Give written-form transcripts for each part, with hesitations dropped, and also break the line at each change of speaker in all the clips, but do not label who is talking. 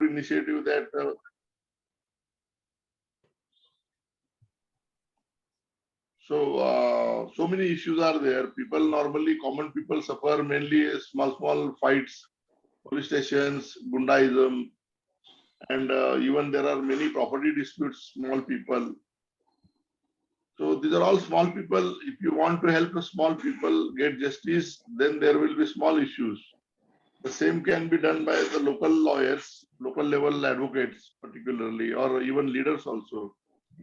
initiative that so many issues are there. People normally, common people suffer mainly small fights, police stations, gundaism, and even there are many property disputes, small people. So these are all small people. If you want to help the small people get justice, then there will be small issues. The same can be done by the local lawyers, local level advocates particularly, or even leaders also.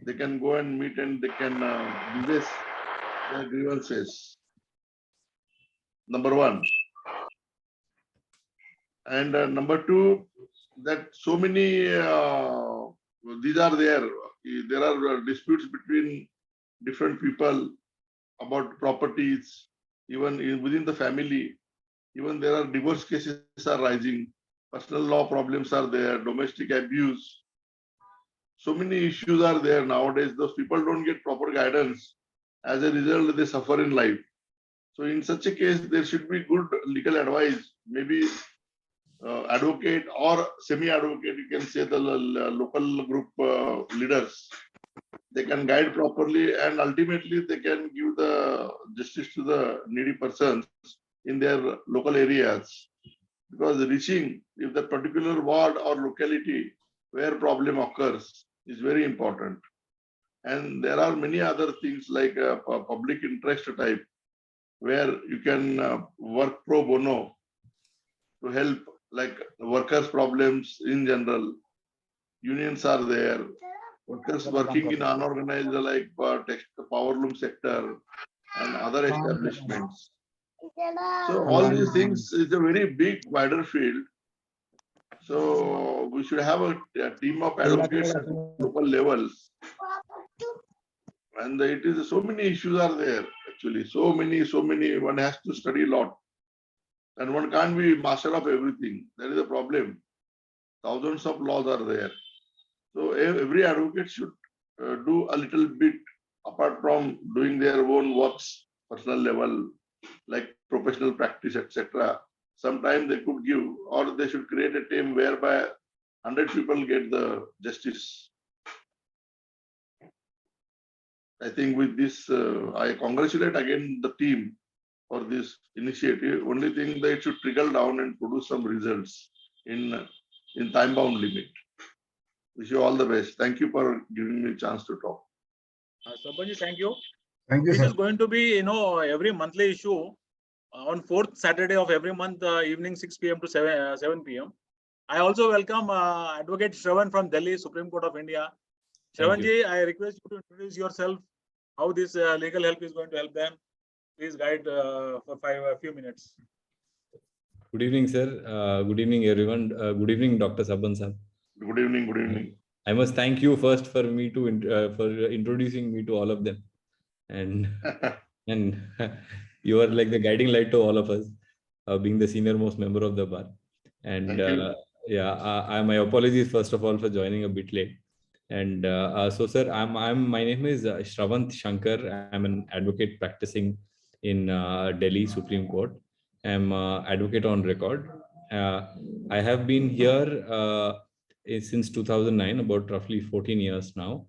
They can go and meet and they can discuss their grievances. Number one. And number two, that so many, these are there. There are disputes between different people about properties, even within the family. Even there are divorce cases are rising. Personal law problems are there, domestic abuse. So many issues are there nowadays. Those people don't get proper guidance. As a result, they suffer in life. So in such a case, there should be good legal advice, maybe advocate or semi-advocate, you can say the local group leaders. They can guide properly and ultimately they can give the justice to the needy persons in their local areas. Because reaching, if the particular ward or locality where problem occurs is very important. And there are many other things like public interest type, where you can work pro bono to help, like workers' problems in general. Unions are there. Workers working in unorganized like power loom sector and other establishments. So all these things is a very big, wider field. So we should have a team of advocates at local levels. And it is so many issues are there actually. So many. One has to study a lot. And one can't be master of everything. That is a problem. Thousands of laws are there. So every advocate should do a little bit apart from doing their own works, personal level, like professional practice, etc. Sometimes they could give, or they should create a team whereby 100 people get the justice. I think with this, I congratulate again the team for this initiative. Only thing that it should trickle down and produce some results in time-bound limit. Wish you all the best. Thank you for giving me a chance to talk.
Sarpanji, thank you.
Thank you,
This
sir.
is going to be, every monthly issue on 4th Saturday of every month, evening 6 p.m. to 7 p.m. I also welcome Advocate Shravan from Delhi, Supreme Court of India. Shravanji, I request you to introduce yourself, how this legal help is going to help them. Please guide for a few minutes.
Good evening, sir. Good evening, everyone. Good evening, Dr. Saban sir.
Good evening. Good evening.
I must thank you first for me to for introducing me to all of them, and you are like the guiding light to all of us, being the senior most member of the bar. And my apologies first of all for joining a bit late. And so, sir, my name is Shravant Shankar. I'm an advocate practicing in Delhi Supreme Court. I'm advocate on record. I have been here since 2009, about roughly 14 years now.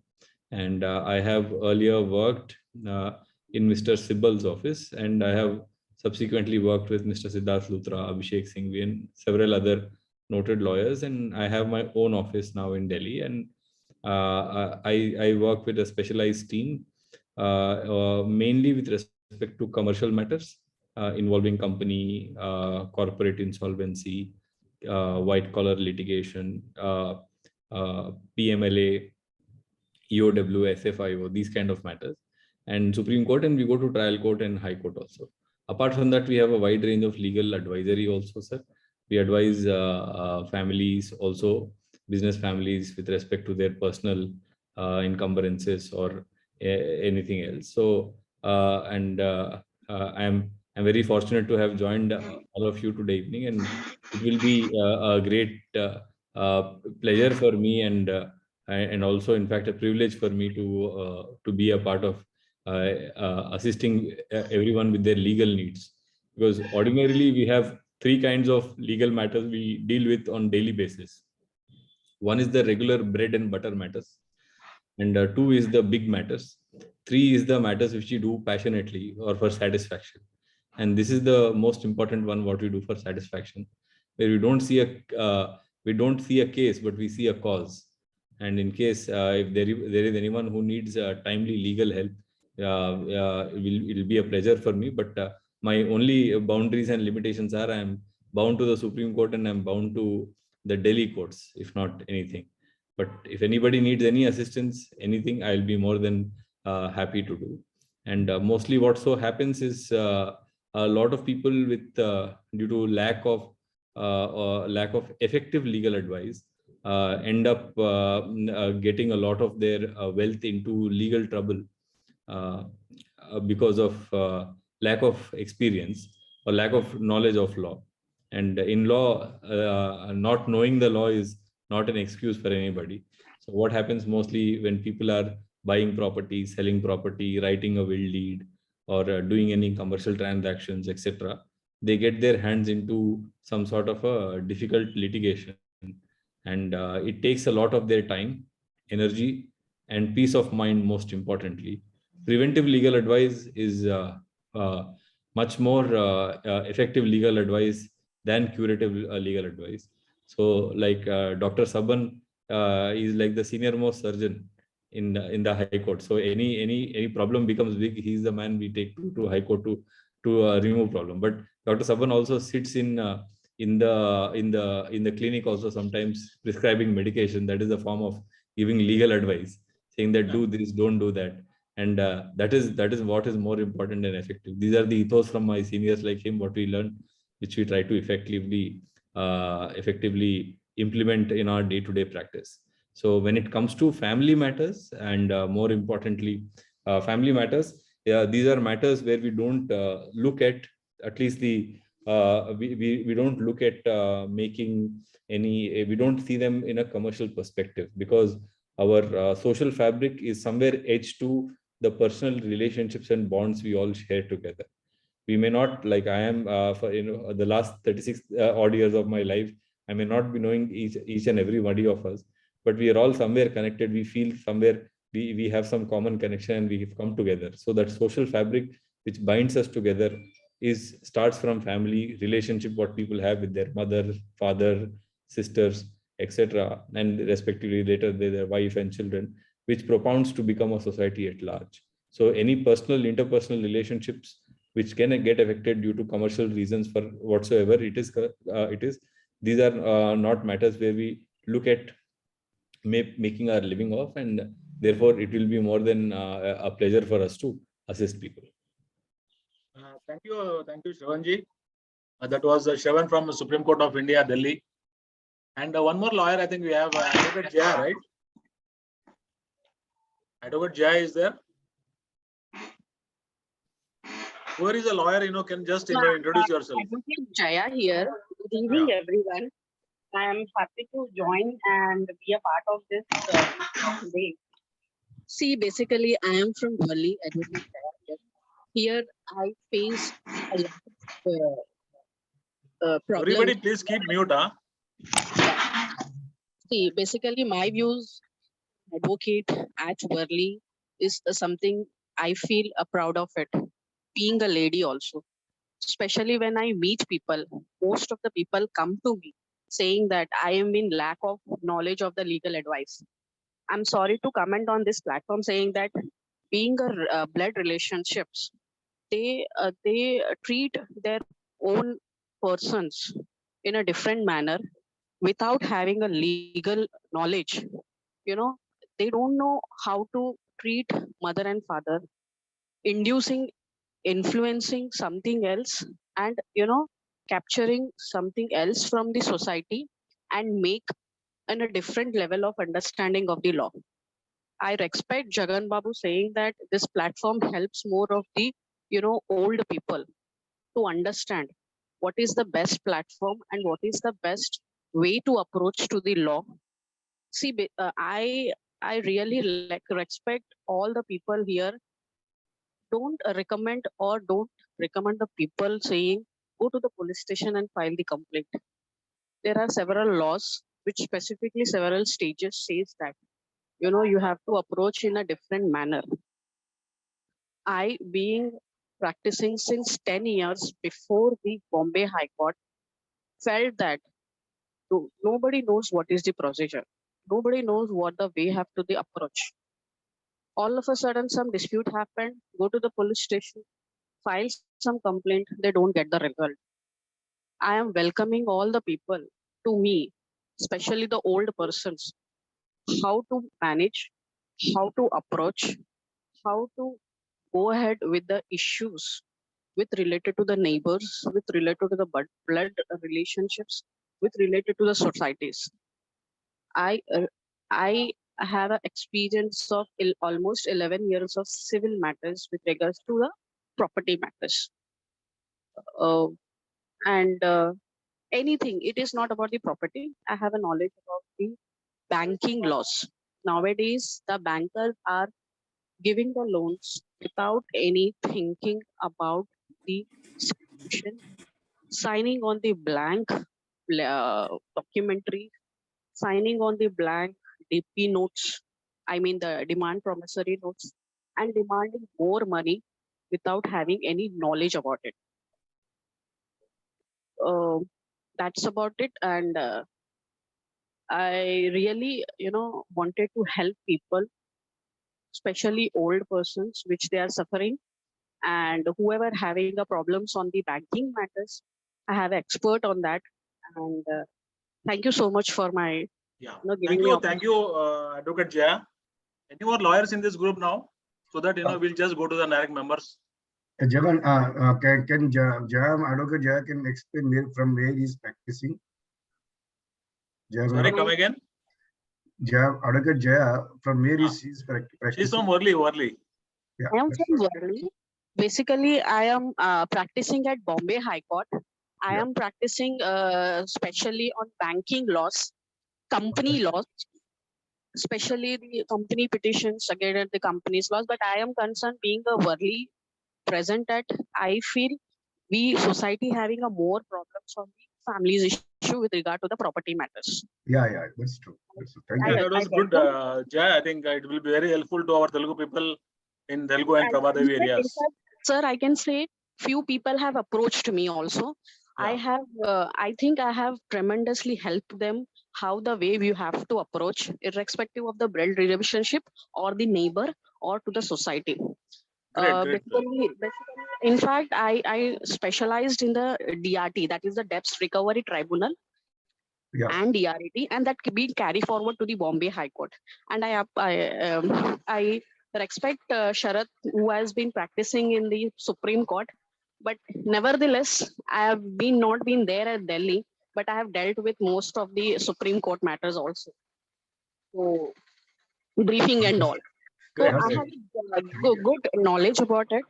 And I have earlier worked in Mr. Sibbal's office, and I have subsequently worked with Mr. Siddharth Luthra, Abhishek Singhvi, and several other noted lawyers. And I have my own office now in Delhi. And I work with a specialized team, mainly with respect to commercial matters involving company, corporate insolvency, white collar litigation, PMLA, EOW, SFIO, these kind of matters, and Supreme Court, and we go to trial court and High Court also. Apart from that, we have a wide range of legal advisory also, sir. We advise families, also business families, with respect to their personal encumbrances or anything else. So, I'm very fortunate to have joined all of you today evening, and it will be a great pleasure for me, and also, in fact, a privilege for me to be a part of assisting everyone with their legal needs. Because ordinarily we have three kinds of legal matters we deal with on daily basis. One is the regular bread and butter matters, and two is the big matters. Three is the matters which you do passionately or for satisfaction. And this is the most important one, what we do for satisfaction, where we don't see a case, but we see a cause. And in case if there is anyone who needs timely legal help, it'll be a pleasure for me. But my only boundaries and limitations are I am bound to the Supreme Court and I'm bound to the Delhi courts, if not anything. But if anybody needs any assistance, anything, I'll be more than happy to do. And mostly what so happens is a lot of people with due to lack of effective legal advice end up getting a lot of their wealth into legal trouble uh, because of lack of experience or lack of knowledge of law. And in law, not knowing the law is not an excuse for anybody. So what happens mostly when people are buying property, selling property, writing a will deed, or doing any commercial transactions, etc., they get their hands into some sort of a difficult litigation. And it takes a lot of their time, energy, and peace of mind, most importantly. Preventive legal advice is much more effective legal advice than curative legal advice. So, like Dr. Saban is like the senior most surgeon in the High Court. So any problem becomes big, he's the man we take to High Court to remove problem. But Dr. Saban also sits in the clinic also sometimes prescribing medication. That is a form of giving legal advice, saying that do this, don't do that. And that is what is more important and effective. These are the ethos from my seniors like him, what we learned, which we try to effectively implement in our day-to-day practice. So when it comes to family matters, and more importantly, family matters, these are matters where we don't look at least we don't look at making any, we don't see them in a commercial perspective, because our social fabric is somewhere edged to the personal relationships and bonds we all share together. We may not, like I am for the last 36 odd years of my life, I may not be knowing each and everybody of us, but we are all somewhere connected. We feel somewhere we have some common connection and we have come together. So that social fabric which binds us together starts from family relationship, what people have with their mother, father, sisters, etc., and respectively later their wife and children, which propounds to become a society at large. So any personal interpersonal relationships which can get affected due to commercial reasons for whatsoever it is, these are not matters where we look at making our living off, and therefore it will be more than a pleasure for us to assist people.
Thank you, Shravanji. That was Shravan from the Supreme Court of India, Delhi. And one more lawyer, I think we have Advocate Jaya, right? Advocate Jaya is there. Whoever is a lawyer, can just introduce yourself.
Advocate Jaya here. Good evening, everyone. I am happy to join and be a part of this today. See, basically, I am from Delhi, Advocate Jaya. Here, I face a lot of problems.
Everybody, please keep mute, huh?
See, basically, my views, advocate at Worli, is something I feel proud of it. Being a lady also, especially when I meet people, most of the people come to me saying that I am in lack of knowledge of the legal advice. I'm sorry to comment on this platform saying that being a blood relationships, they treat their own persons in a different manner without having a legal knowledge. They don't know how to treat mother and father, influencing something else, and capturing something else from the society and make in a different level of understanding of the law. I respect Jagan Babu saying that this platform helps more of the old people to understand what is the best platform and what is the best way to approach to the law. See, I really respect all the people here. Don't recommend or don't recommend the people saying go to the police station and file the complaint. There are several laws which specifically several stages says that, you know, you have to approach in a different manner. I, being practicing since 10 years before the Bombay High Court, felt that nobody knows what is the procedure. Nobody knows what the way have to the approach. All of a sudden, some dispute happened, go to the police station, file some complaint, they don't get the result. I am welcoming all the people to me, especially the old persons, how to manage, how to approach, how to go ahead with the issues with related to the neighbors, with related to the blood relationships, with related to the societies. I have an experience of almost 11 years of civil matters with regards to the property matters. And anything, it is not about the property. I have a knowledge about the banking laws. Nowadays, the bankers are giving the loans without any thinking about the situation, signing on the blank documentary, signing on the blank DP notes, I mean the demand promissory notes, and demanding more money without having any knowledge about it. Uh, that's about it. And I really, you know, wanted to help people, especially old persons, which they are suffering, and whoever having a problems on the banking matters. I have an expert on that. And thank you so much for my
Yeah.
giving me
Thank you, Advocate Jaya. Any more lawyers in this group now? So that, you know, we'll just go to the direct members.
Jagan, can Jaya, Advocate Jaya can explain from where he is practicing? Jaya,
Sorry, come again.
Jaya, Advocate Jaya, from where is he practicing?
She's from Worli.
Yeah,
I am
that's
from
right.
Worli. Basically, I am practicing at Bombay High Court. I
Yeah.
am practicing especially on banking laws, company laws, especially the company petitions against the company's laws. But I am concerned being a Worli present at, I feel we society having a more problems on the families issue with regard to the property matters.
Yeah, that's true. That's true. Thank
Yeah,
you.
that was good, Jaya. I think it will be very helpful to our Telugu people in Telugu and Prabhadevi areas.
Sir, I can say few people have approached me also.
Yeah.
I think I have tremendously helped them how the way you have to approach, irrespective of the blood relationship or the neighbor or to the society.
Great.
In fact, I specialized in the DRT, that is the Debts Recovery Tribunal, and DRT, and that be carried forward to the Bombay High Court. And I respect Sharath, who has been practicing in the Supreme Court, but nevertheless, I have not been there at Delhi, but I have dealt with most of the Supreme Court matters also. So, briefing and all. So
Great.
I have good knowledge about it.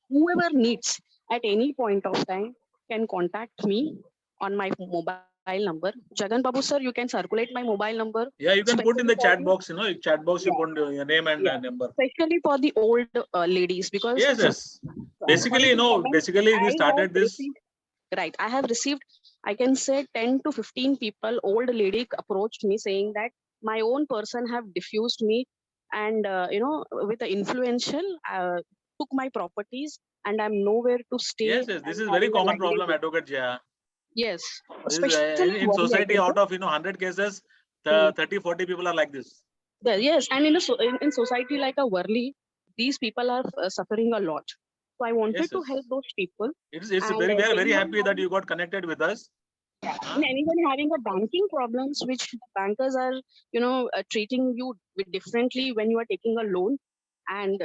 Whoever needs at any point of time can contact me on my mobile number. Jagan Babu sir, you can circulate my mobile number.
Yeah, you can put in the chat box, you know, chat box, you put your name and number.
Especially for the old ladies, because
Yes. Basically, we started this.
Right. I have received, I can say 10 to 15 people, old lady approached me saying that my own person have diffused me and, with the influential, took my properties and I'm nowhere to stay.
Yes. This is very common problem, Advocate Jaya.
Yes.
Especially in society, out of 100 cases, 30-40 people are like this.
Yes, and in society like a Worli, these people are suffering a lot. So I wanted to help those people.
It's very happy that you got connected with us.
And anyone having a banking problems, which bankers are, treating you differently when you are taking a loan, and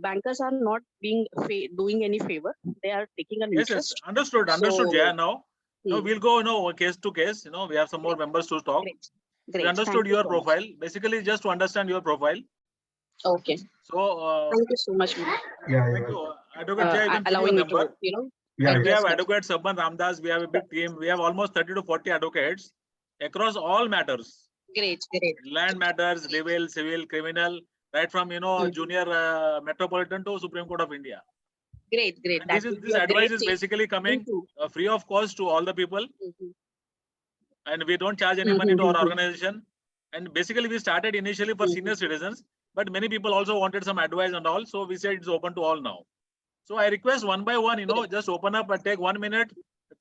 bankers are not doing any favor. They are taking an interest.
Yes, understood, Jaya. Now we'll go, case to case. We have some more members to talk.
Great.
We understood your profile. Basically, just to understand your profile.
Okay.
So
thank you so much.
Thank you, Advocate Jaya. You can
allowing me
number.
to,
We have Advocate Sabban Ramdas. We have a big team. We have almost 30 to 40 advocates across all matters.
Great.
Land matters, civil, criminal, right from junior metropolitan to Supreme Court of India.
Great.
This advice is basically coming free of cost to all the people. and we don't charge any money to our organization. And basically, we started initially for senior citizens, but many people also wanted some advice and all. So we said it's open to all now. So I request one by one, just open up and take 1 minute,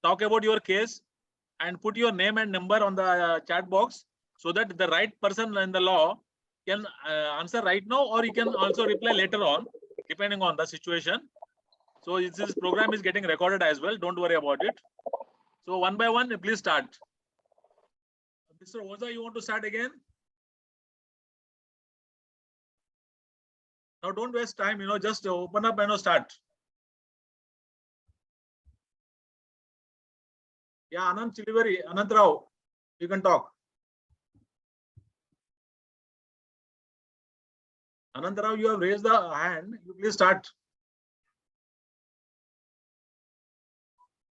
talk about your case, and put your name and number on the chat box so that the right person in the law can answer right now, or you can also reply later on, depending on the situation. So this program is getting recorded as well. Don't worry about it. So one by one, please start. Mr. Oza, you want to start again? Now don't waste time, just open up and start. Yeah, Anand Chilivari, Anand Rao, you can talk. Anand Rao, you have raised the hand. You please start.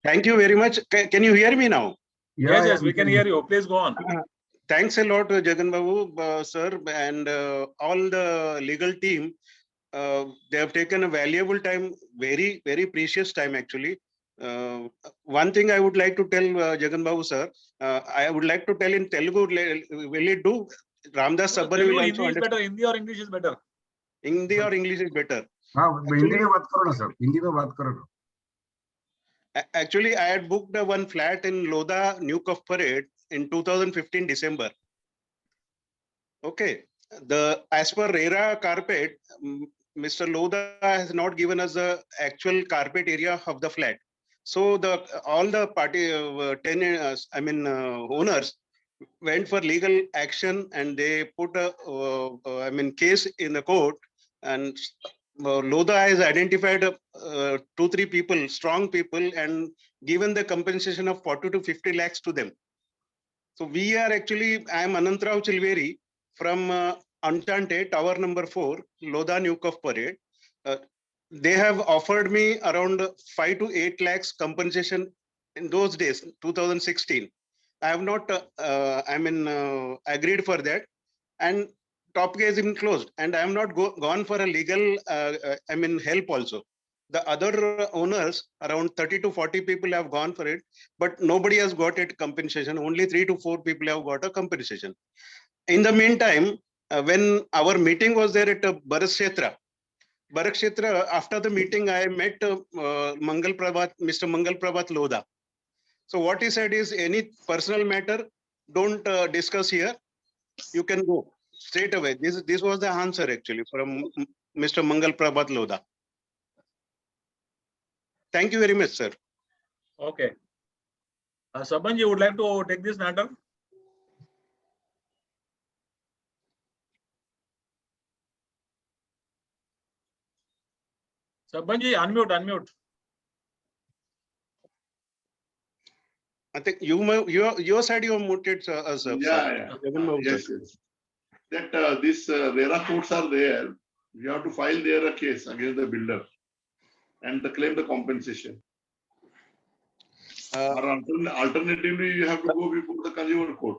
Thank you very much. Can you hear me now?
Yes, yes, we can hear you. Please go on.
Thanks a lot, Jagan Babu, sir, and all the legal team. They have taken a valuable time, very, very precious time, actually. One thing I would like to tell Jagan Babu, sir, I would like to tell in Telugu, will it do? Ramdas Sabari will also
Hindi is better. Hindi or English is better.
Hindi or English is better.
Hindi में बात करो ना sir, Hindi में बात करो ना.
Actually, I had booked one flat in Lodha, New Cuff Parade in 2015 December. Okay, as per RERA carpet, Mr. Lodha has not given us the actual carpet area of the flat. So all the party tenants, owners went for legal action, and they put a case in the court, and Lodha has identified 2-3 people, strong people, and given the compensation of 40 to 50 lakhs to them. So we are actually, I am Anantrao Chilveri from Enchanted, Tower number 4, Lodha New Cuff Parade. They have offered me around 5 to 8 lakhs compensation in those days, 2016. I have not, agreed for that, and top case is closed, and I am not gone for a legal, help also. The other owners, around 30 to 40 people have gone for it, but nobody has got it compensation. Only 3 to 4 people have got a compensation. In the meantime, when our meeting was there at Barakshetra, after the meeting, I met Mr. Mangal Prabhat Lodha. So what he said is, any personal matter, don't discuss here. You can go straight away. This was the answer actually from Mr. Mangal Prabhat Lodha. Thank you very much, sir.
Okay. Saban, you would like to take this matter? Sabanji, unmute.
I think your side you have muted, sir.
Yeah. Yes. That these RERA courts are there. You have to file there a case against the builder and claim the compensation. Or alternatively, you have to go before the consumer court.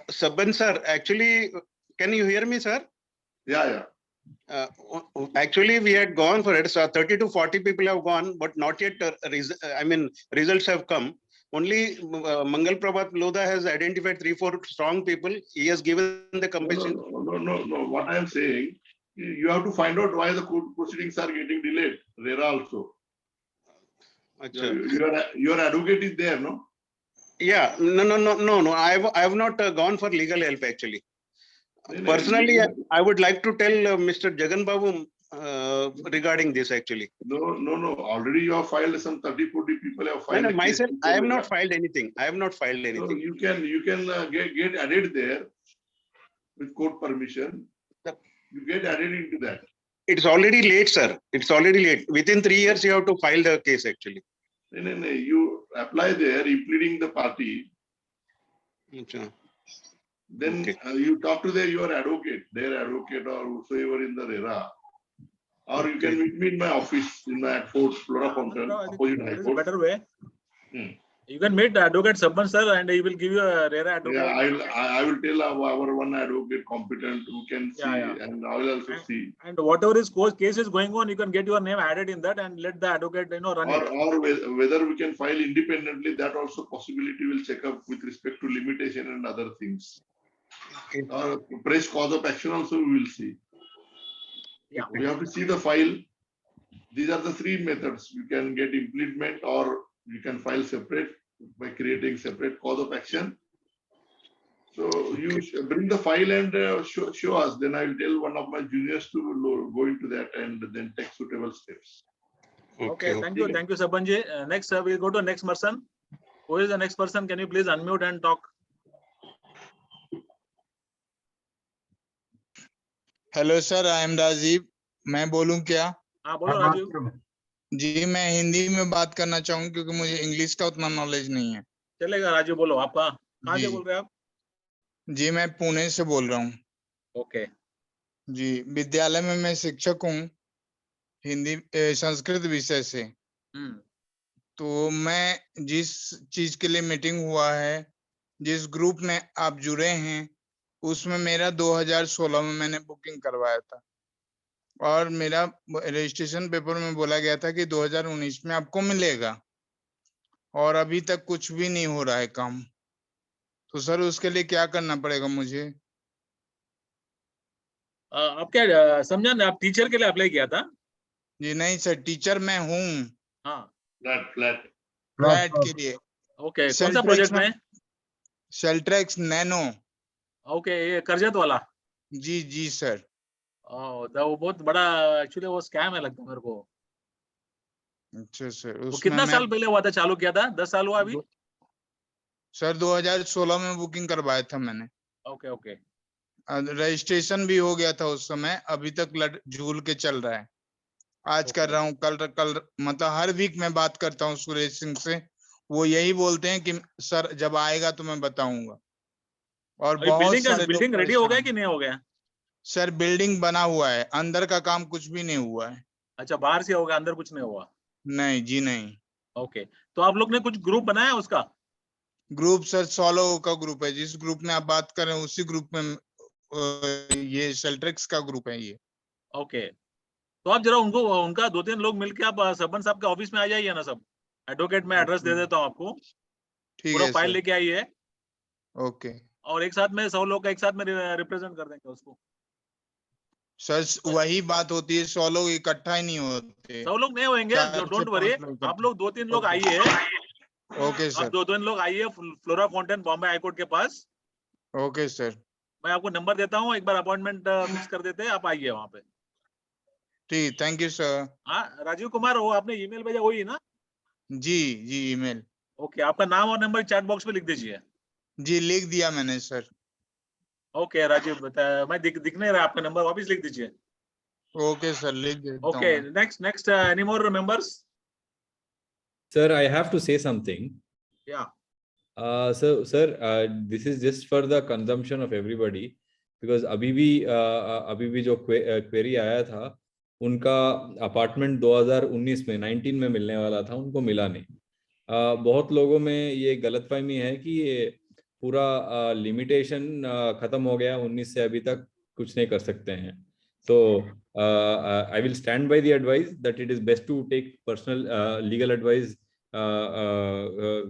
Saban sir, actually, can you hear me, sir?
Yeah.
Actually, we had gone for it. So 30 to 40 people have gone, but not yet. Results have come. Only Mangal Prabhat Lodha has identified 3-4 strong people. He has given the compensation.
No. What I am saying, you have to find out why the court proceedings are getting delayed. RERA also. Your advocate is there, no?
Yeah, no. I have not gone for legal help actually. Personally, I would like to tell Mr. Jagan Babu regarding this actually.
No. Already you have filed some 30-40 people have filed.
No, myself, I have not filed anything. No,
you can get added there with court permission. You get added into that.
It's already late, sir. It's already late. Within 3 years, you have to file the case actually.
No. You apply there, pleading the party.
Okay.
Then you talk to their advocate or whosoever in the RERA. Or you can meet me in my office in my 4th floor of opposite High Court.
Better way. You can meet Advocate Sabban sir, and he will give you a RERA advocate.
Yeah, I will tell our one advocate competent who can see,
Yeah.
and I will also see.
And whatever is case is going on, you can get your name added in that and let the advocate, run it.
Or whether we can file independently, that also possibility will check up with respect to limitation and other things.
Okay.
Or press cause of action also we will see.
Yeah.
We have to see the file. These are the three methods. You can get implement, or you can file separate by creating separate cause of action. So you bring the file and show us. Then I will tell one of my juniors to go into that and then take suitable steps.
Okay, thank you, Sabbanji. Next, we'll go to next person. Who is the next person? Can you please unmute and talk?
Hello sir, I am Rajeev. मैं बोलूं क्या?
हाँ, बोलो राजीव।
जी, मैं हिंदी में बात करना चाहूँ क्योंकि मुझे इंग्लिश का उतना नॉलेज नहीं है।
चलेगा राजीव, बोलो। आप कहाँ से बोल रहे हैं आप?
जी, मैं पुणे से बोल रहा हूँ।
ओके
जी, विद्यालय में मैं शिक्षक हूँ हिंदी संस्कृत विषय से। तो मैं जिस चीज के लिए मीटिंग हुआ है, जिस ग्रुप में आप जुड़े हैं, उसमें मेरा 2016 में मैंने बुकिंग करवाया था और मेरा रजिस्ट्रेशन पेपर में बोला गया था कि 2019 में आपको मिलेगा और अभी तक कुछ भी नहीं हो रहा है काम। तो सर उसके लिए क्या करना पड़ेगा मुझे?
आप क्या समझा ना, आप टीचर के लिए अप्लाई किया था?
जी नहीं सर, टीचर मैं हूँ।
हाँ,
फ्लैट के लिए।
ओके, कौन सा प्रोजेक्ट में?
सेल्ट्रेक्स नैनो।
ओके, ये कर्जत वाला?
जी जी सर।
वो बहुत बड़ा एक्चुअली वो स्कैम है लगता है मेरे को।
अच्छा सर,
वो कितना साल पहले हुआ था, चालू किया था? 10 साल हुआ अभी?
सर 2016 में बुकिंग करवाया था मैंने।
ओके ओके,
रजिस्ट्रेशन भी हो गया था उस समय, अभी तक झूल के चल रहा है। आज कर रहा हूँ, कल मतलब हर वीक में बात करता हूँ सुरेश सिंह से, वो यही बोलते हैं कि सर जब आएगा तो मैं बताऊंगा। और बहुत सारे
बिल्डिंग रेडी हो गया कि नहीं हो गया?
सर बिल्डिंग बना हुआ है, अंदर का काम कुछ भी नहीं हुआ है।
अच्छा, बाहर से होगा, अंदर कुछ नहीं हुआ?
नहीं जी नहीं।
ओके, तो आप लोग ने कुछ ग्रुप बनाया उसका?
ग्रुप सर 16 लोगों का ग्रुप है, जिस ग्रुप में आप बात कर रहे हैं उसी ग्रुप में ये सेल्ट्रेक्स का ग्रुप है ये।
ओके, तो आप जरा उनका 2-3 लोग मिलके आप सबन साहब के ऑफिस में आ जाइए ना सब। एडवोकेट में एड्रेस दे देता हूँ आपको, पूरा फाइल लेके आइए।
ओके,
और एक साथ में 100 लोग का एक साथ में रिप्रेजेंट कर देंगे उसको।
सर वही बात होती है, 100 लोग इकट्ठा ही नहीं होते।
100 लोग नहीं होंगे, डोंट वरी। आप लोग 2-3 लोग आइए।
Okay sir.
आप 2-3 लोग आइए फ्लोरा फाउंटेन बॉम्बे हाईकोर्ट के पास।
Okay sir.
मैं आपको नंबर देता हूँ, एक बार अपॉइंटमेंट फिक्स कर देते हैं, आप आइए वहाँ पे।
ठीक, थैंक यू सर।
हाँ राजीव कुमार, वो आपने ईमेल भेजा वही ना?
जी जी ईमेल।
ओके, आपका नाम और नंबर चैट बॉक्स में लिख दीजिए।
जी लिख दिया मैंने सर।
ओके राजीव, मैं दिख नहीं रहा, आपका नंबर वापस लिख दीजिए।
ओके सर, लिख देता हूं।
Okay, next any more members?
Sir, I have to say something.
Yeah.
Sir, this is just for the consumption of everybody, because अभी भी जो query आया था, उनका अपार्टमेंट 2019 में 19 में मिलने वाला था, उनको मिला नहीं। बहुत लोगों में ये गलतफहमी है कि ये पूरा लिमिटेशन खत्म हो गया, 19 से अभी तक कुछ नहीं कर सकते हैं। So I will stand by the advice that it is best to take personal legal advice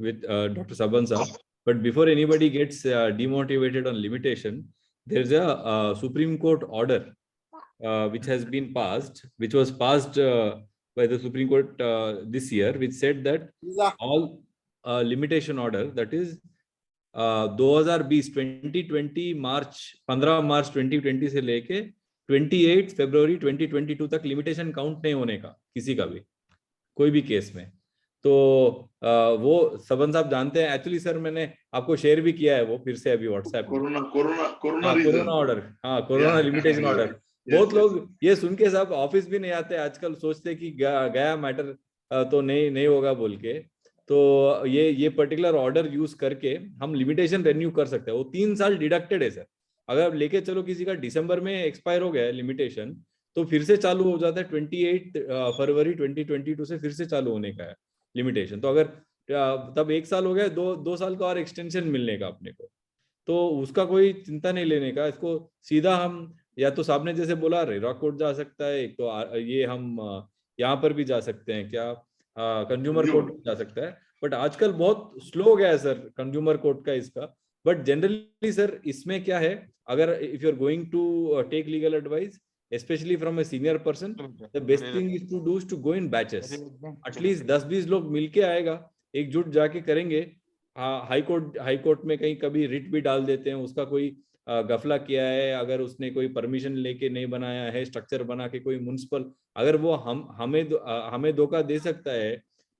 with Dr. Saban sir. But before anybody gets demotivated on limitation, there's a Supreme Court order which has been passed, which was passed by the Supreme Court this year, which said that all limitation order, that is 2020 मार्च 15 मार्च 2020 से लेके 28 फरवरी 2022 तक limitation count नहीं होने का, किसी का भी कोई भी केस में। तो वो सबन साहब जानते हैं। एक्चुअली सर मैंने आपको शेयर भी किया है वो, फिर से अभी व्हाट्सएप में कोरोना ऑर्डर, हाँ कोरोना लिमिटेशन ऑर्डर। बहुत लोग ये सुन के सब ऑफिस भी नहीं आते आजकल, सोचते कि गया मैटर तो नहीं होगा बोल के। तो ये पर्टिकुलर ऑर्डर यूज करके हम लिमिटेशन रेन्यू कर सकते हैं। वो 3 साल डिडक्टेड है सर। अगर लेके चलो किसी का दिसंबर में एक्सपायर हो गया है लिमिटेशन, तो फिर से चालू हो जाता है 28 फरवरी 2022 से फिर से चालू होने का है लिमिटेशन। तो अगर तब 1 साल हो गया, 2 साल का और एक्सटेंशन मिलने का अपने को, तो उसका कोई चिंता नहीं लेने का। इसको सीधा हम या तो साहब ने जैसे बोला रेरा कोर्ट जा सकता है, एक तो ये हम यहाँ पर भी जा सकते हैं, क्या कंज्यूमर कोर्ट जा सकता है, बट आजकल बहुत स्लो हो गया है सर कंज्यूमर कोर्ट का इसका। बट जनरली सर इसमें क्या है, अगर if you are going to take legal advice especially from a senior person, the best thing is to go in batches, at least 10-20 लोग मिलके आएगा, एकजुट जाके करेंगे। हाई कोर्ट में कहीं कभी रिट भी डाल देते हैं, उसका कोई गफला किया है, अगर उसने कोई परमिशन लेके नहीं बनाया है, स्ट्रक्चर बना के कोई म्युनिसिपल, अगर वो हमें धोखा दे सकता है,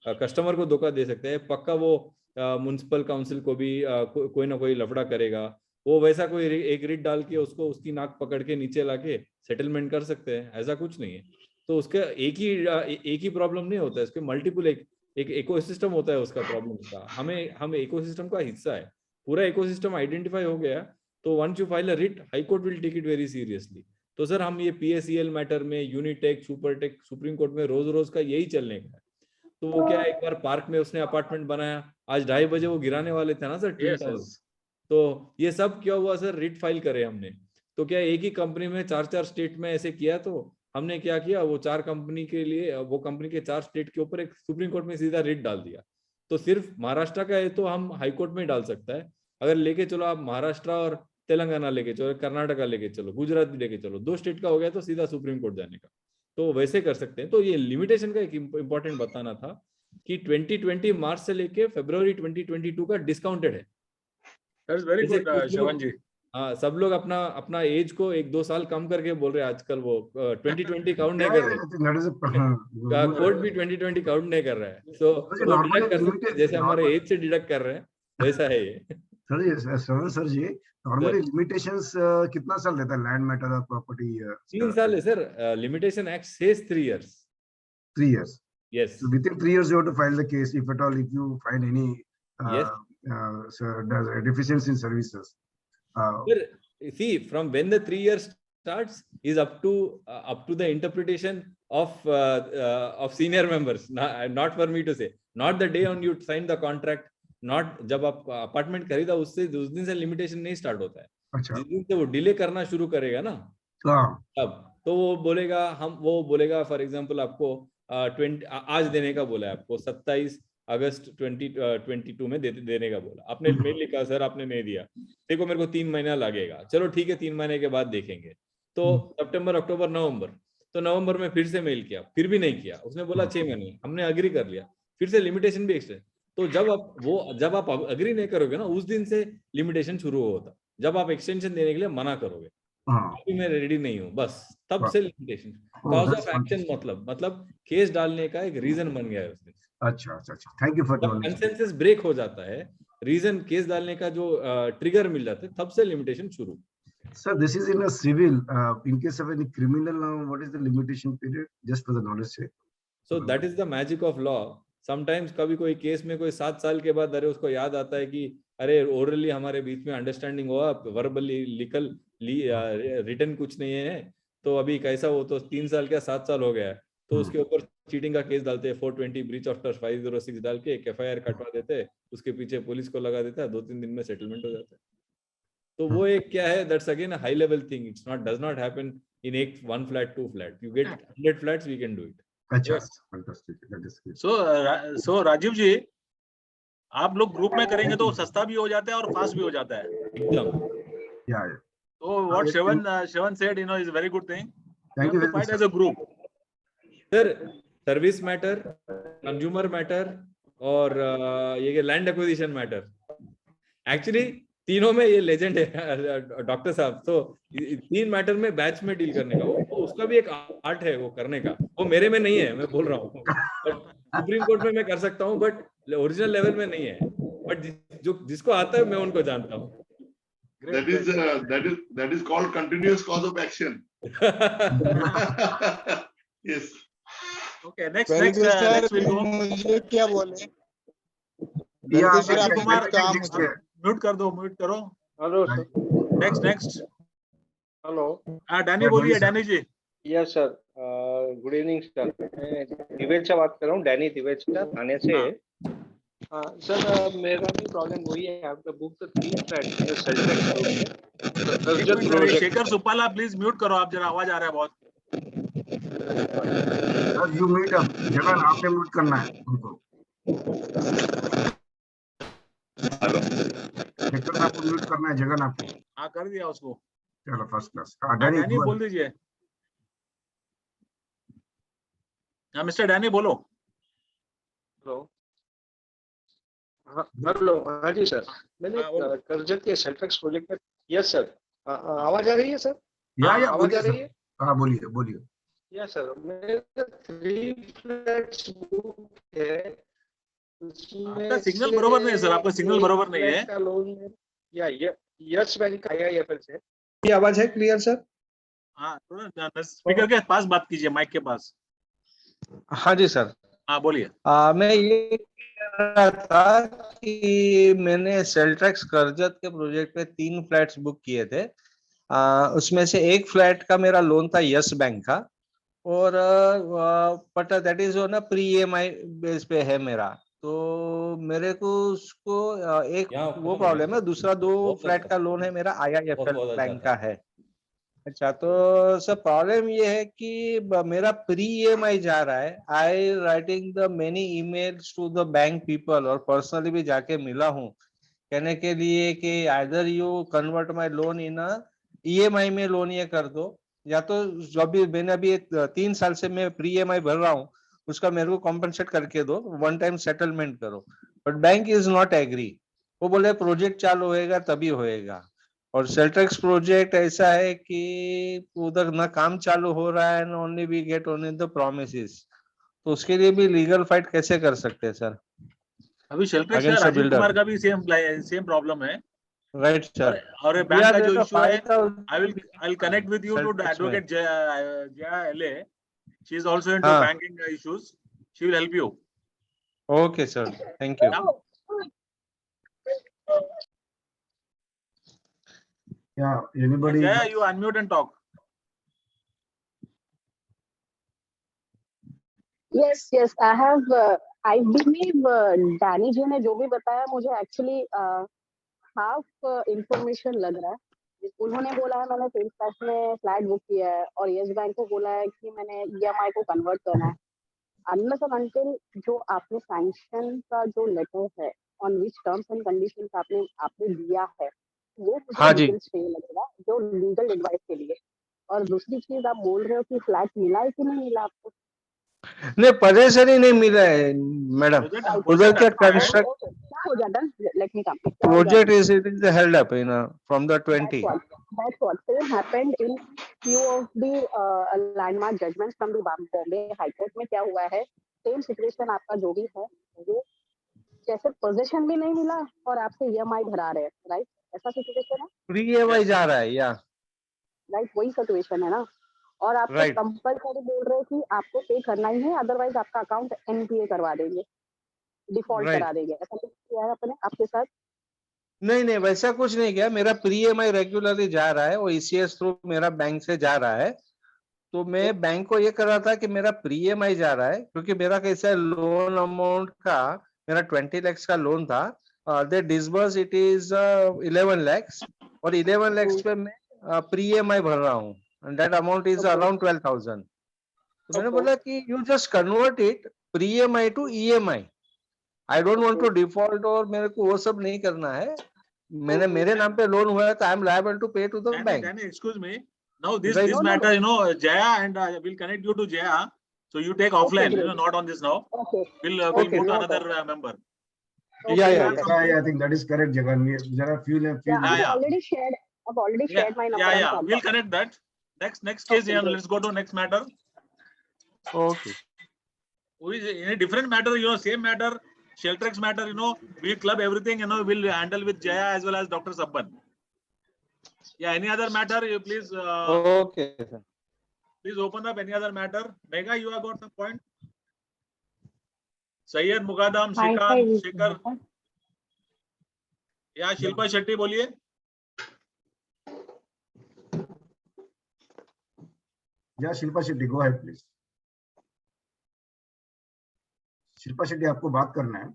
कस्टमर को धोखा दे सकता है, पक्का वो म्युनिसिपल काउंसिल को भी कोई ना कोई लफड़ा करेगा। वो वैसा कोई एक रिट डाल के उसको उसकी नाक पकड़ के नीचे लाके सेटलमेंट कर सकते हैं, ऐसा कुछ नहीं है। तो उसका एक ही प्रॉब्लम नहीं होता है, इसके मल्टीपल एक इकोसिस्टम होता है उसका प्रॉब्लम का। हम इकोसिस्टम का हिस्सा है, पूरा इकोसिस्टम आइडेंटिफाई हो गया तो once you file a writ, high court will take it very seriously. तो सर हम ये PACL मैटर में, यूनिटेक, सुपरटेक, सुप्रीम कोर्ट में रोज का यही चलने का है। तो वो क्या है, एक बार पार्क में उसने अपार्टमेंट बनाया, आज 2:30 बजे वो गिराने वाले थे ना सर,
Yes.
तो ये सब क्या हुआ सर, रिट फाइल करे हमने। तो क्या एक ही कंपनी में 4 स्टेट में ऐसे किया, तो हमने क्या किया, वो 4 कंपनी के लिए, वो कंपनी के 4 स्टेट के ऊपर एक सुप्रीम कोर्ट में सीधा रिट डाल दिया। तो सिर्फ महाराष्ट्र का है तो हम हाई कोर्ट में डाल सकता है, अगर लेके चलो आप महाराष्ट्र और तेलंगाना लेके चलो, कर्नाटका लेके चलो, गुजरात भी लेके चलो, 2 स्टेट का हो गया तो सीधा सुप्रीम कोर्ट जाने का, तो वैसे कर सकते हैं। तो ये लिमिटेशन का एक इंपॉर्टेंट बताना था कि 2020 मार्च से लेके फरवरी 2022 का डिस्काउंटेड है।
That's very good, Shravan ji.
हाँ, सब लोग अपना एज को 1-2 साल कम करके बोल रहे हैं आजकल, वो 2020 काउंट नहीं कर रहे, कोर्ट भी 2020 काउंट नहीं कर रहा है, तो वो डिडक्ट कर सकते हैं, जैसे हमारे एज से डिडक्ट कर रहे हैं वैसा है ये।
सर जी नॉर्मली लिमिटेशंस कितना साल लेता है लैंड मैटर और प्रॉपर्टी?
3 साल है sir, limitation act says 3 years.
3 years.
Yes.
So within 3 years you have to file the case if at all, if you find any
Yes.
deficiency in services.
Sir, see, from when the 3 years starts is up to the interpretation of senior members, not for me to say. Not the day on you sign the contract, not जब आप apartment खरीदा उससे उस दिन से limitation नहीं start होता है।
अच्छा।
जिस दिन से वो डिले करना शुरू करेगा ना, तब तो वो बोलेगा फॉर एग्जांपल आपको 20 आज देने का बोला है, आपको 27 अगस्त 2022 में देने का बोला, आपने मेल लिखा सर आपने नहीं दिया, देखो मेरे को 3 महीना लगेगा, चलो ठीक है 3 महीने के बाद देखेंगे। तो सितंबर, अक्टूबर, नवंबर, तो नवंबर में फिर से मेल किया, फिर भी नहीं किया, उसने बोला 6 महीने, हमने अग्री कर लिया, फिर से लिमिटेशन भी एक्सटेंड। तो जब आप अग्री नहीं करोगे ना, उस दिन से लिमिटेशन शुरू होता, जब आप एक्सटेंशन देने के लिए मना करोगे, अभी मैं रेडी नहीं हूँ, बस तब से लिमिटेशन। कॉज ऑफ एक्शन मतलब केस डालने का एक रीजन बन गया है उस दिन।
अच्छा, thank you for
consensus break हो जाता है, रीजन केस डालने का जो ट्रिगर मिल जाता है, तब से लिमिटेशन शुरू।
Sir, this is in a civil. In case of any criminal, what is the limitation period? Just for the knowledge sake.
So that is the magic of law. Sometimes कभी कोई case में कोई 7 साल के बाद अरे उसको याद आता है कि अरे ओरली हमारे बीच में अंडरस्टैंडिंग हुआ, वर्बली रिटर्न कुछ नहीं है, तो अभी कैसा हो, तो 3 साल क्या 7 साल हो गया है, तो उसके ऊपर चीटिंग का केस डालते हैं, 420 ब्रीच ऑफ ट्रस्ट 506 डाल के एक FIR कटवा देते हैं, उसके पीछे पुलिस को लगा देता है, 2-3 दिन में सेटलमेंट हो जाता है। तो वो एक क्या है, that's again a high level thing, it's not does not happen in एक 1 flat 2 flat, you get 100 flats, we can do it.
अच्छा, fantastic, that is great.
So Rajeev ji, आप लोग ग्रुप में करेंगे तो सस्ता भी हो जाता है और फास्ट भी हो जाता है
एकदम।
Yeah.
So what Shravan said, is a very good thing.
Thank you very much,
fight as a group.
Sir service matter, consumer matter और ये लैंड एक्विजिशन मैटर, एक्चुअली तीनों में ये लेजेंड है डॉक्टर साहब। तो 3 मैटर में बैच में डील करने का, वो उसका भी एक आर्ट है वो करने का, वो मेरे में नहीं है, मैं बोल रहा हूँ। सुप्रीम कोर्ट में मैं कर सकता हूँ, बट ओरिजिनल लेवल में नहीं है, बट जिसको आता है मैं उनको जानता हूँ।
That is called continuous cause of action. Yes.
Okay, next we'll go.
मुझे क्या बोले?
म्यूट कर दो, म्यूट करो।
Hello sir.
Next
hello.
Danny बोलिए, डैनी जी।
Yes sir, good evening sir, मैं दिवेचा बात कर रहा हूँ, डैनी दिवेचा थाने से। सर मेरा भी प्रॉब्लम वही है, आपका बुक तो 3 फ्लैट है सेल्टेक्स ग्रुप में,
एक
कर्जत
मिनट, अरे
प्रोजेक्ट
शेखर
है।
सुपाला प्लीज म्यूट करो आप, जरा आवाज आ रहा है बहुत।
यू मीट अप जगन, आपने म्यूट करना है उनको।
हेलो,
शेखर साहब को म्यूट करना है, जगन आपको।
हाँ कर दिया उसको।
चलो फर्स्ट क्लास।
हाँ
डैनी
डैनी बोल दीजिए। हाँ मिस्टर डैनी बोलो।
हेलो, हाँ हेलो, हाँ जी सर, मैंने
हाँ बोलो।
कर्जत के सेल्टेक्स प्रोजेक्ट में। यस सर, आवाज आ रही है सर?
या
आवाज
बोलिए
आ रही
सर।
है?
हाँ बोलिए बोलिए।
यस सर, मेरे 3 फ्लैट्स बुक है,
आपका
उसमें
सिग्नल
से
बरोबर नहीं है सर, आपका सिग्नल
1
बरोबर नहीं है।
फ्लैट का लोन या यस बैंक का IIFL से। ये आवाज है क्लियर सर?
हाँ थोड़ा स्पीकर के पास बात कीजिए, माइक के पास।
हाँ जी सर।
हाँ बोलिए।
मैं ये कह रहा था कि मैंने सेल्ट्रेक्स करजत के प्रोजेक्ट पे 3 फ्लैट्स बुक किए थे। उसमें से एक फ्लैट का मेरा लोन था यस बैंक का, और बट दैट इज ना प्री EMI बेस पे है मेरा, तो मेरे को उसको एक
यहाँ
वो
खत्म हो गया
प्रॉब्लम है, दूसरा 2
बहुत
फ्लैट
सस्ता,
का लोन है मेरा
बहुत
IIFL
बहुत अच्छा
बैंक
था।
का है। अच्छा, तो सर प्रॉब्लम ये है कि मेरा प्री EMI जा रहा है। I writing the many emails to the bank people, और पर्सनली भी जाके मिला हूँ कहने के लिए कि either you convert my loan in EMI में लोन ये कर दो, या तो जो भी मैंने अभी 3 साल से मैं प्री EMI भर रहा हूँ उसका मेरे को कॉम्पनसेट करके दो, वन टाइम सेटलमेंट करो। But bank is not agree, वो बोले प्रोजेक्ट चालू होएगा तभी होएगा। और सेल्ट्रेक्स प्रोजेक्ट ऐसा है कि उधर ना काम चालू हो रहा है, ना only we get only the promises. तो उसके लिए भी लीगल फाइट कैसे कर सकते हैं सर
अभी शेल्ट्रेक्स का
against the
Rajeev
builder?
Kumar का भी सेम प्रॉब्लम है।
राइट
और
सर,
और
वी
बैंक
आर
का
देयर
जो
तो
इशू है, I will connect with you to
Sheltrex में।
Advocate Jaya LA। She is also into
हाँ,
banking issues, she will help you.
Okay sir, thank you.
या anybody?
Jaya, you unmute and talk.
Yes, yes, I have. I believe Danny जी ने जो भी बताया मुझे actually half information लग रहा है। उन्होंने बोला है मैंने सेल्स टैक्स में फ्लैट बुक किया है, और यस बैंक को बोला है कि मैंने EMI को कन्वर्ट करना है। अनलेस एंड अनटिल जो आपने सैंक्शन का जो लेटर है, on which terms and conditions आपने दिया है, वो मुझे
हाँ जी,
लीगल स्टे लगेगा, जो लीगल एडवाइस के लिए। और दूसरी चीज, आप बोल रहे हो कि फ्लैट मिला है कि नहीं मिला आपको?
नहीं परेशानी नहीं मिला है मैडम। उधर
प्रोजेक्ट
क्या
आपका है।
Okay,
construct
okay. क्या हो जाता है? Let me come. क्या हो
प्रोजेक्ट
जाता है?
Is it is held up in from the
That's
20।
what. That's what. Same happened in few of the landmark judgments from the Bombay High Court में क्या हुआ है? Same situation आपका जो भी है, वो जैसे पोजीशन भी नहीं मिला और आपसे EMI भरा रहे हैं, राइट? ऐसा सिचुएशन है,
प्री EMI जा रहा है या
राइट? वही सिचुएशन है ना। और आपको
राइट?
कंपलसरी बोल रहे हो कि आपको पे करना ही है, अदरवाइज आपका अकाउंट NPA करवा देंगे, डिफॉल्ट करा
राइट,
देंगे। ऐसा कुछ किया है अपने आपके साथ?
नहीं नहीं वैसा कुछ नहीं किया। मेरा प्री EMI रेगुलरली जा रहा है, वो ECS थ्रू मेरा बैंक से जा रहा है। तो मैं बैंक को ये कर रहा था कि मेरा प्री EMI जा रहा है, क्योंकि मेरा कैसा है, लोन अमाउंट का मेरा 20 lakhs का लोन था। दे डिसबर्स इट इज 11 lakhs, और 11 lakhs पे मैं प्री EMI भर रहा हूँ, and that amount is
okay,
around 12,000। तो मैंने
ओके,
बोला कि you just convert it pre EMI to EMI। I don't want to
okay.
Default, और मेरे को वो सब नहीं करना है। मैंने मेरे नाम पे लोन हुआ है, तो I am liable to pay to the bank.
Danny, excuse me. Now this
right,
this
No, no,
matter,
no.
Jaya, and we'll connect you to Jaya. So you take
Okay,
offline,
great.
not on this now.
Okay,
We'll
okay,
move to
noted.
another member.
या
Okay,
You
या
have
noted.
या
I
something?
think that is correct, Jagan. There are few
Yeah,
Yeah,
I've
yeah,
already shared. I've already
yeah,
shared my
yeah,
number on
yeah. We'll
WhatsApp.
connect that. Next case,
Okay,
yeah,
great.
let's go to next matter.
Okay.
We in a different matter, same matter, Sheltrex matter, we club everything, we'll handle with Jaya as well as Dr. Sabban. Yeah, any other matter, you please
okay sir.
please open up any other matter. Mega, you have got some point? Sayyed Mugadam, Shrikant, Shekhar. Yeah, Shilpa Shetty, बोलिए.
या Shilpa Shetty, go ahead please. Shilpa Shetty, आपको बात करना है।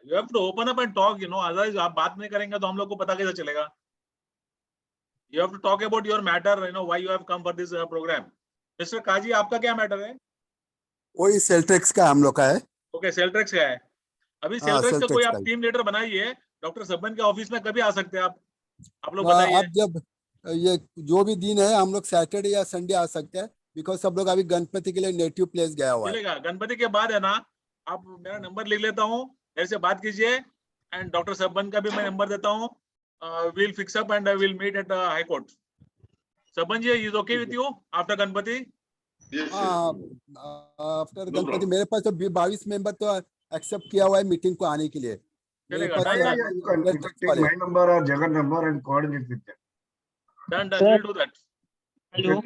You have to open up and talk, otherwise आप बात नहीं करेंगे तो हम लोग को पता कैसे चलेगा? You have to talk about your matter, why you have come for this program. Mr. काजी, आपका क्या मैटर है?
वही सेल्ट्रेक्स का हम लोग का है।
ओके, सेल्ट्रेक्स का है। अभी
हाँ,
सेल्ट्रेक्स का कोई
सेल्ट्रेक्स
आप
का ही।
टीम लीडर बनाइए, डॉक्टर सबन के ऑफिस में कभी आ सकते हैं आप लोग
अब
बताइए।
जब ये जो भी दिन है हम लोग सैटरडे या संडे आ सकते हैं, बिकॉज सब लोग अभी गणपति के लिए नेटिव प्लेस गया हुआ है।
चलेगा, गणपति के बाद है ना, आप मेरा नंबर लिख लेता हूँ, मेरे से बात कीजिए, एंड डॉक्टर सबन का भी मैं नंबर देता हूँ। We'll fix up and we'll meet at High Court. Saban ji, is okay with you after Ganpati?
Yes,
हाँ,
yes.
After
No
Ganpati
problem.
मेरे पास तो 22 मेंबर तो एक्सेप्ट किया हुआ है मीटिंग को आने के लिए। मेरे
चलेगा,
पास
done,
Yeah,
done,
yeah, you can
सेल्ट्रेक्स
take
वाले।
my number or Jagan number and coordinate with them.
done, we'll do that.
Hello.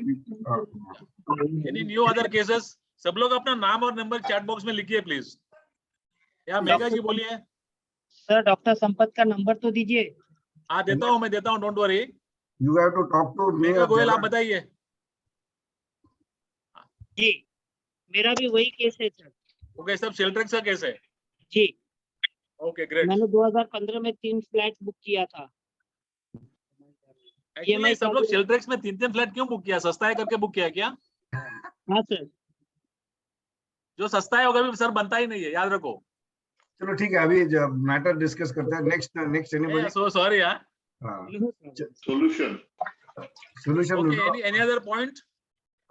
Any new other cases? सब लोग अपना नाम और नंबर चैट बॉक्स में लिखिए प्लीज। या मेघा जी बोलिए।
सर डॉक्टर संपत का नंबर तो दीजिए।
हाँ, देता हूँ, मैं देता हूँ, don't worry.
You have to talk to me
Megha
or
Goyal, आप
Jagan.
बताइए।
जी, मेरा भी वही केस है सर।
ओके, सब शेल्ट्रेक्स का केस है।
जी,
ओके, ग्रेट।
मैंने 2015 में 3 फ्लैट बुक किया था।
एक्चुअली सब लोग शेल्ट्रेक्स में 3 फ्लैट क्यों बुक किया? सस्ता है करके बुक किया क्या?
हाँ सर।
जो सस्ता है वो कभी सर बनता ही नहीं है, याद रखो।
चलो ठीक है, अभी मैटर डिस्कस करते हैं। Next anybody?
सो सॉरी यार।
Solution.
Solution
okay, any other point?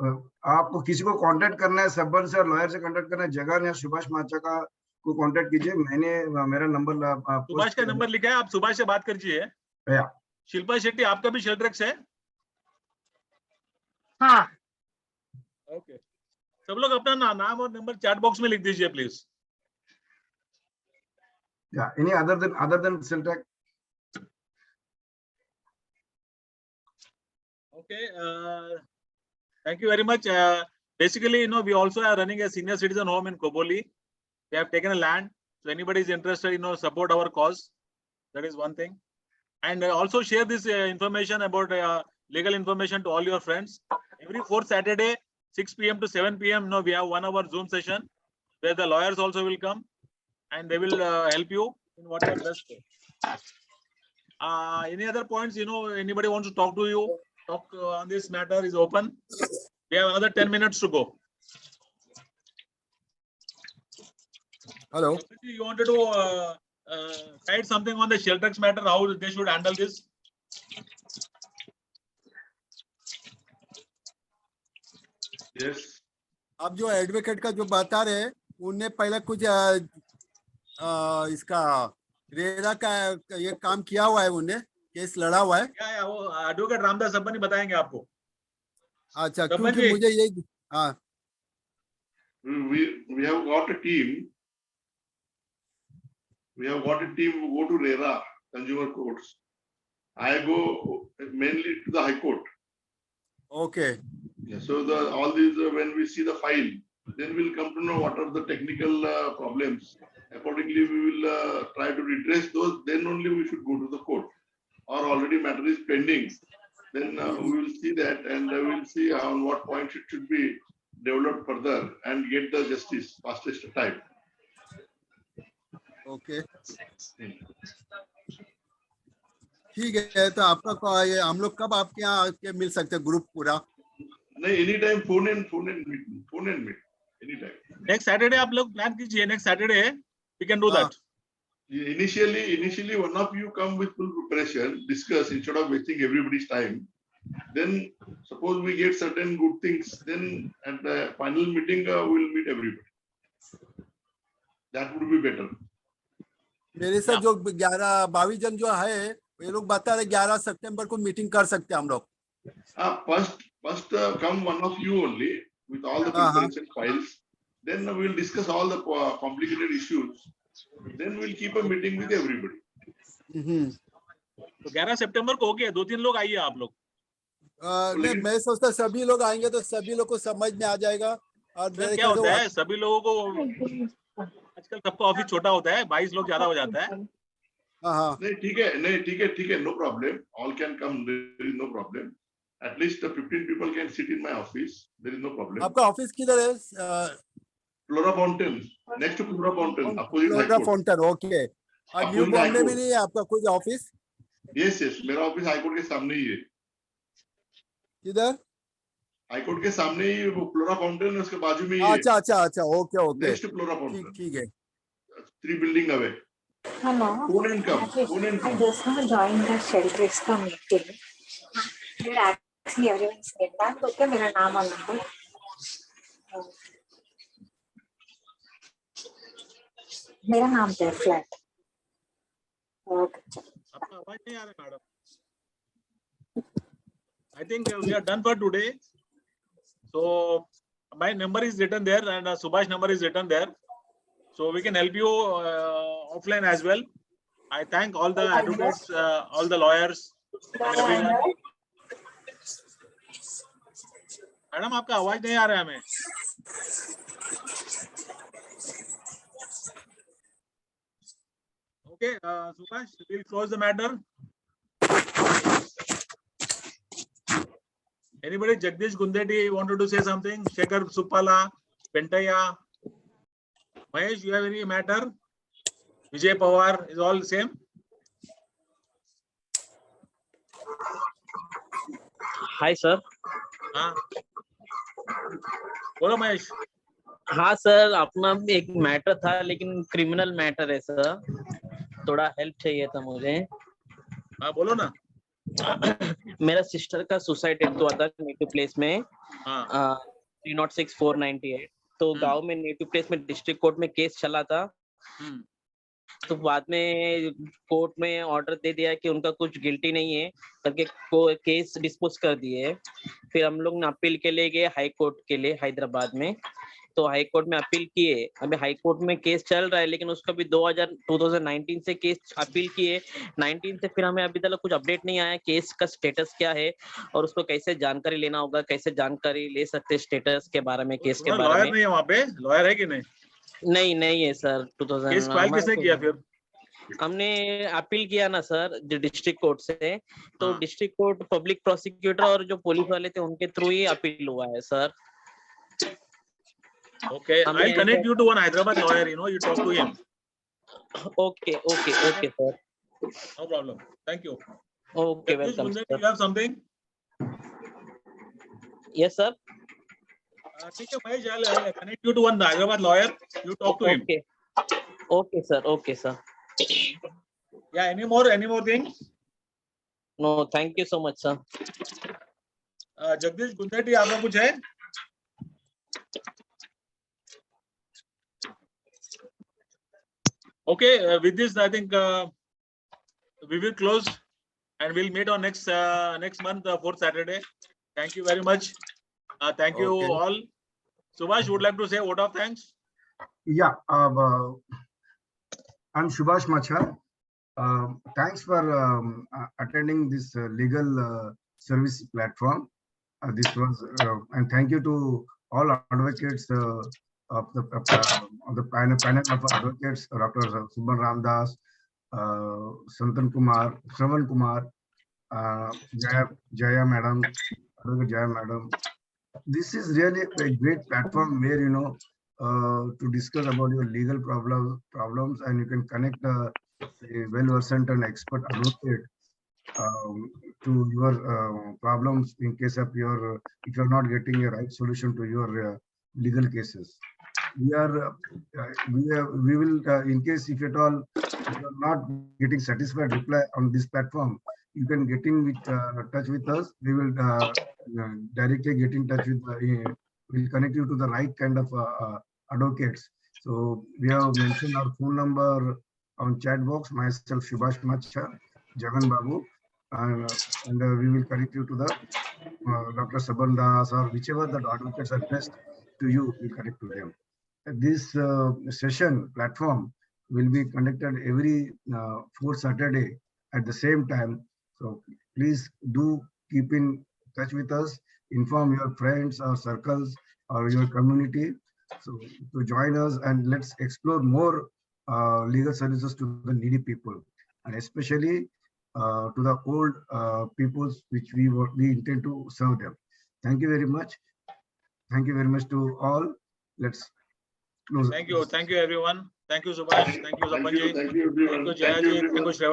आपको किसी को कांटेक्ट करना है, सबन से और लॉयर से कांटेक्ट करना है, जगन या सुभाष माचा का को कांटेक्ट कीजिए। मेरा नंबर
सुभाष का नंबर लिखा है, आप सुभाष से बात कीजिए।
या
शिल्पा शेट्टी, आपका भी शेल्ट्रेक्स है?
हाँ।
ओके, सब लोग अपना नाम और नंबर चैट बॉक्स में लिख दीजिए प्लीज।
या any other than Sheltrex?
Okay, thank you very much. Basically, we also are running a senior citizen home in Koboli. We have taken a land. So anybody is interested, support our cause. That is one thing. And also share this information about legal information to all your friends. Every fourth Saturday, 6 p.m. to 7 p.m. We have 1 hour Zoom session where the lawyers also will come and they will help you in whatever best way. Any other points, anybody wants to talk to you? Talk on this matter is open. We have another 10 minutes to go.
Hello.
You wanted to write something on the Sheltex matter, how they should handle this?
Yes.
आप जो advocate का जो बता रहे हैं, उनने पहले कुछ इसका रेरा का ये काम किया हुआ है, उनने केस लड़ा हुआ है।
क्या वो एडवोकेट रामदास सबनी बताएंगे आपको।
अच्छा, क्योंकि मुझे ये हाँ,
we have got a team. We have got a team who go to RERA, consumer courts. I go mainly to the High Court.
Okay.
Yeah, so all these, when we see the file, then we'll come to know what are the technical problems. Accordingly, we will try to redress those. Then only we should go to the court. Or already matter is pending. Then we will see that, and we will see on what points it should be developed further and get the justice fastest time.
Okay, ठीक है। तो आपका ये हम लोग कब आपके यहाँ आके मिल सकते हैं ग्रुप पूरा?
नहीं, any time phone and meet any time.
Next Saturday आप लोग प्लान कीजिए, next Saturday we can do that.
Initially, one of you come with full preparation, discuss instead of wasting everybody's time. Then suppose we get certain good things, then at the final meeting we'll meet everybody. That would be better.
मेरे साथ जो 11-22 जन जो है, ये लोग बता रहे 11 सितंबर को मीटिंग कर सकते हैं हम लोग।
First come one of you only with all the preparation files. Then we'll discuss all the complicated issues. Then we'll keep a meeting with everybody.
तो 11 सितंबर को हो गया, 2-3 लोग आइए आप लोग।
नहीं, मैं सोचता सभी लोग आएंगे तो सभी लोग को समझ में आ जाएगा। और
क्या होता है, सभी लोगों को आजकल सबका ऑफिस छोटा होता है, 22 लोग ज्यादा हो जाता है।
नहीं ठीक है, no problem. All can come, there is no problem. At least 15 people can sit in my office. There is no problem.
आपका ऑफिस किधर है?
Flora Fountain, next to Flora Fountain, opposite High
Flora
Court.
Fountain, okay. और new
Opposite
Bombay
High
में
Court.
नहीं है आपका कोई office?
Yes, yes. मेरा ऑफिस हाईकोर्ट के सामने ही है.
किधर?
हाईकोर्ट के सामने ही वो फ्लोरा फाउंटेन है, उसके बाजू में ही है.
अच्छा अच्छा अच्छा, okay okay,
next flora fountain.
ठीक है.
3 building away.
Hello.
Phone and come. Phone and
I
come.
just now joined the shelter meeting. Did actually everyone said that? Okay, मेरा नाम और नंबर. मेरा नाम पे फ्लैट. Okay.
आपका आवाज नहीं आ रहा madam. I think we are done for today. So my number is written there and Subhash number is written there. So we can help you offline as well. I thank all the advocates, all the lawyers, and everyone. Madam आपका आवाज नहीं आ रहा है हमें. Okay, Subhash, we'll close the matter. Anybody? Jagdish Gundeti wanted to say something? Shekhar Suppala, Pentaya, Mahesh, you have any matter? Vijay Pawar is all same.
Hi sir.
हाँ बोलो महेश.
हाँ sir, अपना एक मैटर था लेकिन क्रिमिनल मैटर है sir, थोड़ा help चाहिए था मुझे.
हाँ बोलो ना.
मेरा सिस्टर का सुसाइड डेथ हुआ था नेटिव प्लेस में.
हाँ
306/498. तो गांव में नेटिव प्लेस में डिस्ट्रिक्ट कोर्ट में केस चला था. तो बाद में कोर्ट में ऑर्डर दे दिया कि उनका कुछ गिल्टी नहीं है करके केस डिस्पोज कर दिए. फिर हम लोग अपील के लिए गए हाई कोर्ट के लिए हैदराबाद में. तो हाई कोर्ट में अपील किए. अभी हाई कोर्ट में केस चल रहा है लेकिन उसका भी 2019 से केस अपील किए. 19 से फिर हमें अभी तक कुछ अपडेट नहीं आया केस का स्टेटस क्या है और उसको कैसे जानकारी लेना होगा, कैसे जानकारी ले सकते स्टेटस के बारे में, केस के बारे
लॉयर
में.
नहीं है वहाँ पे? लॉयर है कि नहीं?
नहीं है सर. 2000
केस फाइल किसने किया फिर?
हमने अपील किया ना सर डिस्ट्रिक्ट कोर्ट से. तो डिस्ट्रिक्ट कोर्ट पब्लिक प्रोसिक्यूटर और जो पुलिस वाले थे उनके थ्रू ही अपील हुआ है sir.
Okay, I'll connect you to one Hyderabad lawyer. You talk to him.
Okay sir.
No problem. Thank you.
Okay,
Jagdish
welcome
Gundeti,
sir.
you have something?
Yes sir.
ठीक है Mahesh, I'll connect you to one Hyderabad lawyer. You talk to him.
Okay sir.
Yeah, any more things?
No, thank you so much sir.
Jagdish गुंदेटी, आपका कुछ है? Okay, with this I think we will close and we'll meet on next month, 4th Saturday. Thank you very much. Thank you all. Subhash, would like to say a vote of thanks?
Yeah, I'm Subhash Macha. Thanks for attending this legal service platform. This was and thank you to all advocates of the panel of advocates, Dr. Subban Ramdas, Santan Kumar, Shravan Kumar, Jaya Madam, Advocate Jaya Madam. This is really a great platform where to discuss about your legal problems, and you can connect a well-versed and expert advocate to your problems in case of if you're not getting a right solution to your legal cases. We will in case if at all you're not getting satisfied reply on this platform, you can get in with touch with us. We will directly get in touch with we'll connect you to the right kind of advocates. So we have mentioned our phone number on chat box, myself Subhash Macha, Jagan Babu, and we will connect you to the Dr. Sabandas or whichever the advocates are best to you, we'll connect to them. This session platform will be conducted every 4th Saturday at the same time. So please do keep in touch with us, inform your friends or circles or your community so to join us, and let's explore more legal services to the needy people, and especially to the old peoples which we intend to serve them. Thank you very much. Thank you very much to all. Let's close.
Thank you everyone. Thank you, Subhash. Thank you,
Thank
Tapan
you,
ji.
thank you everyone.
Thank you, Jaya ji. Thank you, Shravan.